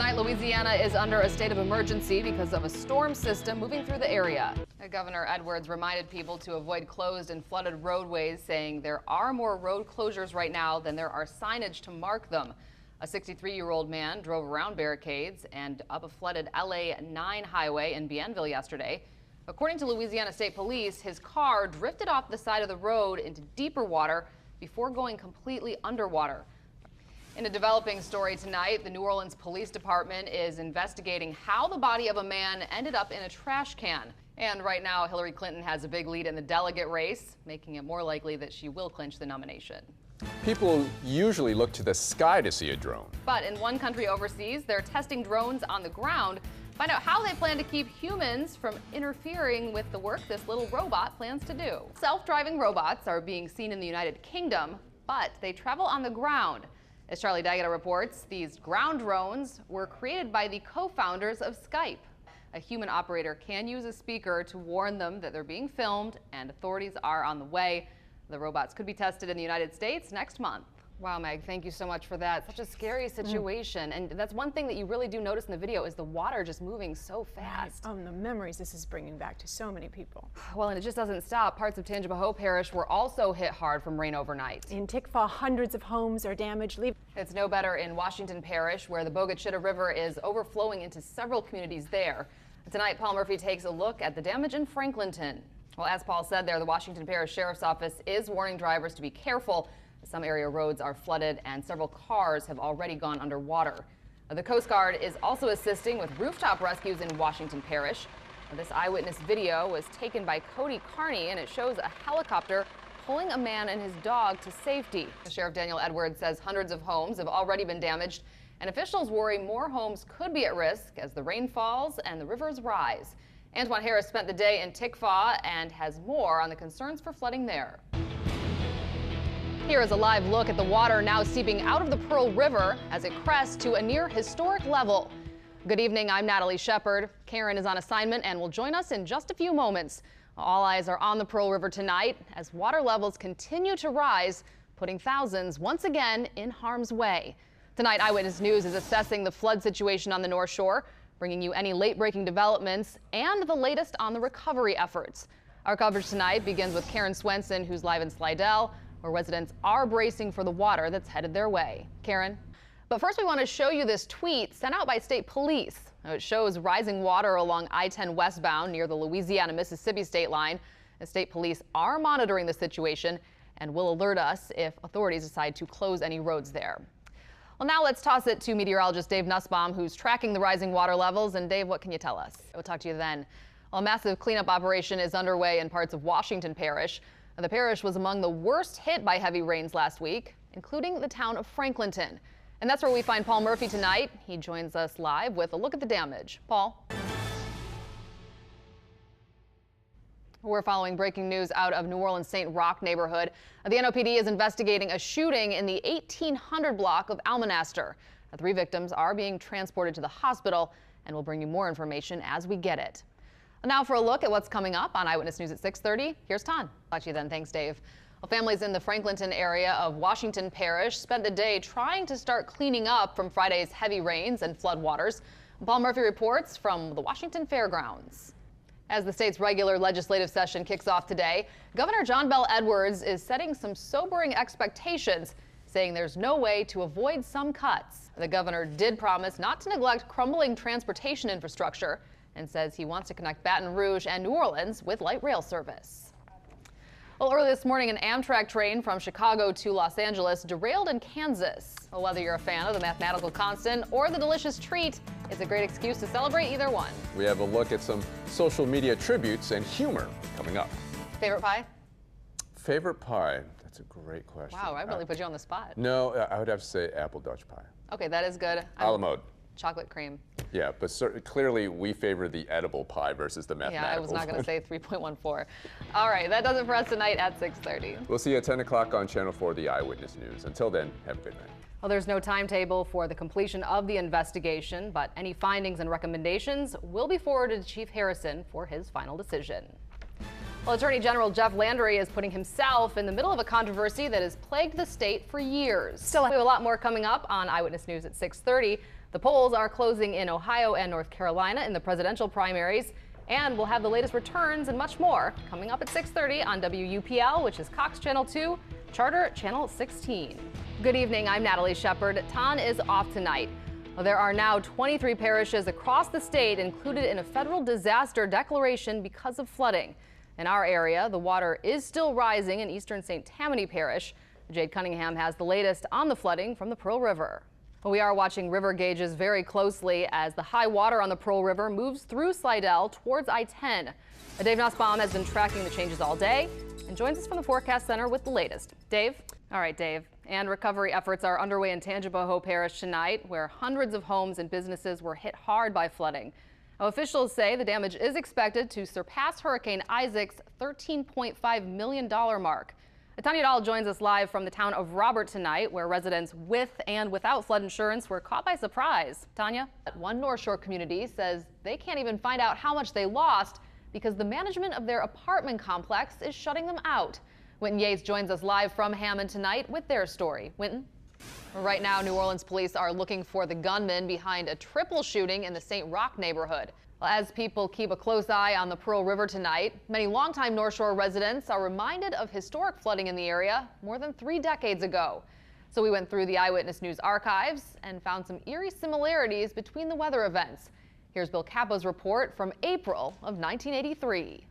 Tonight, Louisiana is under a state of emergency because of a storm system moving through the area. Governor Edwards reminded people to avoid closed and flooded roadways, saying there are more road closures right now than there are signage to mark them. A 63-year-old man drove around barricades and up a flooded LA 9 highway in Bienville yesterday. According to Louisiana State Police, his car drifted off the side of the road into deeper water before going completely underwater. In a developing story tonight, the New Orleans Police Department is investigating how the body of a man ended up in a trash can. And right now, Hillary Clinton has a big lead in the delegate race, making it more likely that she will clinch the nomination. People usually look to the sky to see a drone. But in one country overseas, they're testing drones on the ground. Find out how they plan to keep humans from interfering with the work this little robot plans to do. Self-driving robots are being seen in the United Kingdom, but they travel on the ground. As Charlie Daggett reports, these ground drones were created by the co-founders of Skype. A human operator can use a speaker to warn them that they're being filmed, and authorities are on the way. The robots could be tested in the United States next month. Wow, Meg, thank you so much for that. Such a scary situation. And that's one thing that you really do notice in the video is the water just moving so fast. Right. The memories this is bringing back to so many people. Well, and it just doesn't stop. Parts of Tangipahoa Parish were also hit hard from rain overnight. In Tikva, hundreds of homes are damaged. It's no better in Washington Parish, where the Bogachita River is overflowing into several communities there. Tonight, Paul Murphy takes a look at the damage in Franklinton. Well, as Paul said there, the Washington Parish Sheriff's Office is warning drivers to be careful. Some area roads are flooded and several cars have already gone underwater. The Coast Guard is also assisting with rooftop rescues in Washington Parish. This eyewitness video was taken by Cody Carney, and it shows a helicopter pulling a man and his dog to safety. Sheriff Daniel Edwards says hundreds of homes have already been damaged, and officials worry more homes could be at risk as the rain falls and the rivers rise. Antoine Harris spent the day in Tikva and has more on the concerns for flooding there. Here is a live look at the water now seeping out of the Pearl River as it crests to a near historic level. Good evening, I'm Natalie Shepard. Karen is on assignment and will join us in just a few moments. All eyes are on the Pearl River tonight as water levels continue to rise, putting thousands once again in harm's way. Tonight, Eyewitness News is assessing the flood situation on the North Shore, bringing you any late-breaking developments and the latest on the recovery efforts. Our coverage tonight begins with Karen Swenson, who's live in Slidell, where residents are bracing for the water that's headed their way. Karen? But first, we want to show you this tweet sent out by state police. Now, it shows rising water along I-10 westbound near the Louisiana-Mississippi state line. The state police are monitoring the situation and will alert us if authorities decide to close any roads there. Well, now let's toss it to meteorologist Dave Nussbaum, who's tracking the rising water levels. And Dave, what can you tell us? We'll talk to you then. Well, a massive cleanup operation is underway in parts of Washington Parish. The parish was among the worst hit by heavy rains last week, including the town of Franklinton. And that's where we find Paul Murphy tonight. He joins us live with a look at the damage. Paul? We're following breaking news out of New Orleans' St. Roch neighborhood. The NOPD is investigating a shooting in the 1800 block of Almonaster. 3 victims are being transported to the hospital, and we'll bring you more information as we get it. Now for a look at what's coming up on Eyewitness News at 6:30. Here's Ton. Talk to you then. Thanks, Dave. Well, families in the Franklinton area of Washington Parish spent the day trying to start cleaning up from Friday's heavy rains and floodwaters. Paul Murphy reports from the Washington Fairgrounds. As the state's regular legislative session kicks off today, Governor John Bel Edwards is setting some sobering expectations, saying there's no way to avoid some cuts. The governor did promise not to neglect crumbling transportation infrastructure and says he wants to connect Baton Rouge and New Orleans with light rail service. Well, early this morning, an Amtrak train from Chicago to Los Angeles derailed in Kansas. Well, whether you're a fan of the mathematical constant or the delicious treat, it's a great excuse to celebrate either one. We have a look at some social media tributes and humor coming up. Favorite pie? Favorite pie? That's a great question. Wow, I really put you on the spot. No, I would have to say apple Dutch pie. Okay, that is good. A la mode. Chocolate cream. Yeah, but clearly we favor the edible pie versus the mathematical. Yeah, I was not going to say 3.14. All right, that does it for us tonight at 6:30. We'll see you at 10 o'clock on Channel 4, the Eyewitness News. Until then, have a good night. Well, there's no timetable for the completion of the investigation, but any findings and recommendations will be forwarded to Chief Harrison for his final decision. Well, Attorney General Jeff Landry is putting himself in the middle of a controversy that has plagued the state for years. We have a lot more coming up on Eyewitness News at 6:30. The polls are closing in Ohio and North Carolina in the presidential primaries, and we'll have the latest returns and much more coming up at 6:30 on WUPL, which is Cox Channel 2, Charter Channel 16. Good evening, I'm Natalie Shepard. TON is off tonight. Well, there are now 23 parishes across the state included in a federal disaster declaration because of flooding. In our area, the water is still rising in eastern St. Tammany Parish. Jade Cunningham has the latest on the flooding from the Pearl River. We are watching river gauges very closely as the high water on the Pearl River moves through Slidell towards I-10. Dave Nussbaum has been tracking the changes all day and joins us from the Forecast Center with the latest. Dave? All right, Dave. And recovery efforts are underway in Tangipahoa Parish tonight, where hundreds of homes and businesses were hit hard by flooding. Now, officials say the damage is expected to surpass Hurricane Isaac's $13.5 million mark. Tanya Dahl joins us live from the town of Robert tonight, where residents with and without flood insurance were caught by surprise. Tanya? One North Shore community says they can't even find out how much they lost because the management of their apartment complex is shutting them out. Winton Yates joins us live from Hammond tonight with their story. Winton? Right now, New Orleans police are looking for the gunman behind a triple shooting in the St. Roch neighborhood. As people keep a close eye on the Pearl River tonight, many longtime North Shore residents are reminded of historic flooding in the area more than 3 decades ago. So we went through the Eyewitness News archives and found some eerie similarities between the weather events. Here's Bill Capo's report from April of 1983.